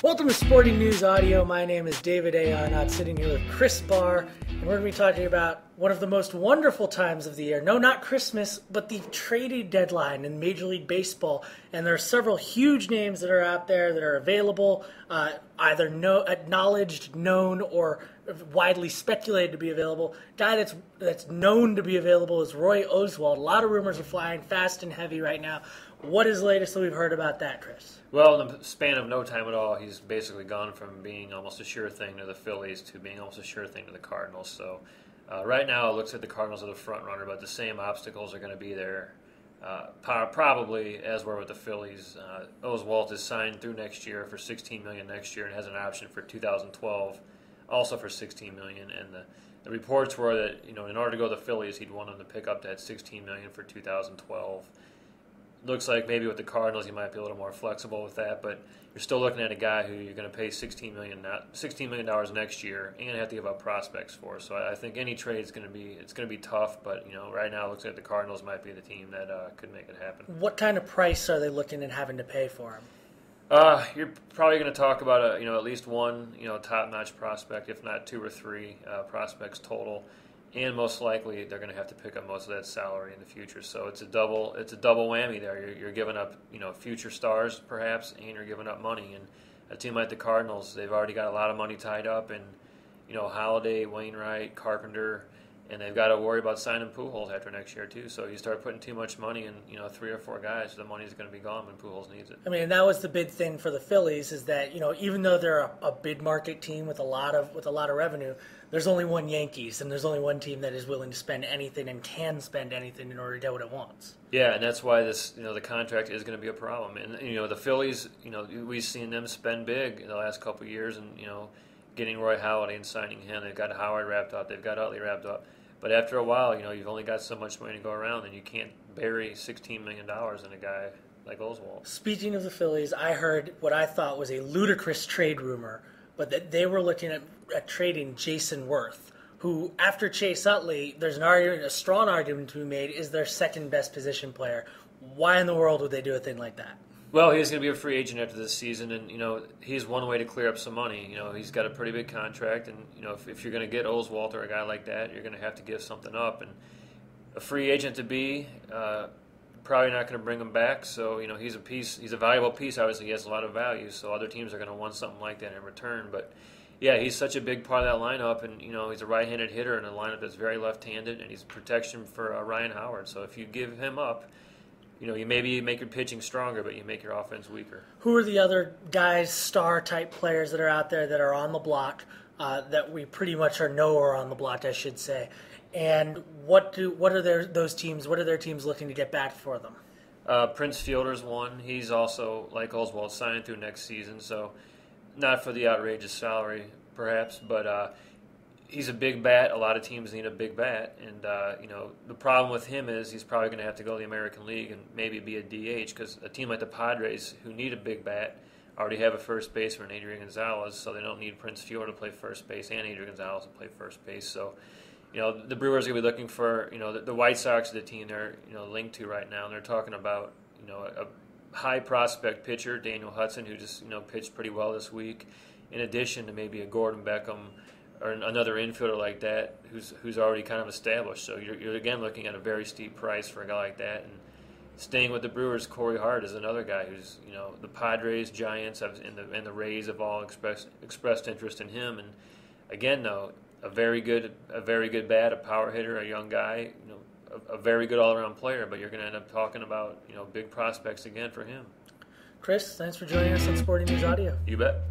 Welcome to Sporting News Audio. My name is David A. Arnott, sitting here with Chris Bahr, and we're going to be talking about one of the most wonderful times of the year. No, not Christmas, but the trading deadline in Major League Baseball. And there are several huge names that are out there that are available, either acknowledged, known, or widely speculated to be available. Guy that's known to be available is Roy Oswalt. A lot of rumors are flying fast and heavy right now. What is the latest that we've heard about that, Chris? Well, in the span of no time at all, he's basically gone from being almost a sure thing to the Phillies to being almost a sure thing to the Cardinals. So right now it looks like the Cardinals are the front runner, but the same obstacles are going to be there probably as were with the Phillies. Oswalt is signed through next year for $16 million next year and has an option for 2012 also for $16 million. And the reports were that, in order to go to the Phillies, he'd want them to pick up that $16 million for 2012. Looks like maybe with the Cardinals you might be a little more flexible with that, but you're still looking at a guy who you're going to pay $16 million next year and have to give up prospects for. So I think any trade is going to be tough, but right now it looks like the Cardinals might be the team that could make it happen. What kind of price are they looking at having to pay for him? You're probably going to talk about at least one top-notch prospect, if not two or three prospects total. And most likely they're going to have to pick up most of that salary in the future. So it's a double whammy there. You're giving up future stars perhaps, and you're giving up money. And a team like the Cardinals, they've already got a lot of money tied up in Holiday, Wainwright, Carpenter, and they've got to worry about signing Pujols after next year too. So you start putting too much money in three or four guys, the money's going to be gone when Pujols needs it. I mean, and that was the big thing for the Phillies is that even though they're a bid market team with a lot of revenue, there's only one Yankees, and there's only one team that is willing to spend anything and can spend anything in order to get what it wants. Yeah, and that's why this the contract is going to be a problem. And the Phillies, we've seen them spend big in the last couple of years, and getting Roy Halladay and signing him. They've got Howard wrapped up. They've got Utley wrapped up. But after a while, you've only got so much money to go around, and you can't bury $16 million in a guy like Oswalt. Speaking of the Phillies, I heard what I thought was a ludicrous trade rumor, but that they were looking at trading Jason Worth, who, after Chase Utley, there's a strong argument to be made, is their second best position player. Why in the world would they do a thing like that? Well, he's going to be a free agent after this season, and he's one way to clear up some money. He's got a pretty big contract, and if you're going to get Oswalt or a guy like that, you're going to have to give something up. And a free agent to be, probably not going to bring him back. So he's a valuable piece. Obviously, he has a lot of value. So other teams are going to want something like that in return. But yeah, he's such a big part of that lineup, and he's a right-handed hitter in a lineup that's very left-handed, and he's protection for Ryan Howard. So if you give him up, you maybe make your pitching stronger, but you make your offense weaker. Who are the other guys, star-type players that are out there that are on the block that we pretty much know are on the block, I should say? And what are their teams looking to get back for them? Prince Fielder's one. He's also, like Oswalt, signed through next season, so not for the outrageous salary, perhaps, but he's a big bat. A lot of teams need a big bat, and the problem with him is he's probably going to have to go to the American League and maybe be a DH because a team like the Padres, who need a big bat, already have a first baseman, Adrian Gonzalez, so they don't need Prince Fielder to play first base and Adrian Gonzalez to play first base. So, the Brewers are going to be looking for, the White Sox are the team they're linked to right now, and they're talking about a high prospect pitcher, Daniel Hudson, who just pitched pretty well this week, in addition to maybe a Gordon Beckham or another infielder like that who's already kind of established. So you're again looking at a very steep price for a guy like that. And staying with the Brewers, Corey Hart is another guy who's the Padres, Giants, and the Rays have all expressed interest in him. And again, though, a very good bat, a power hitter, a young guy, a very good all-around player. But you're going to end up talking about big prospects again for him. Chris, thanks for joining us on Sporting News Audio. You bet.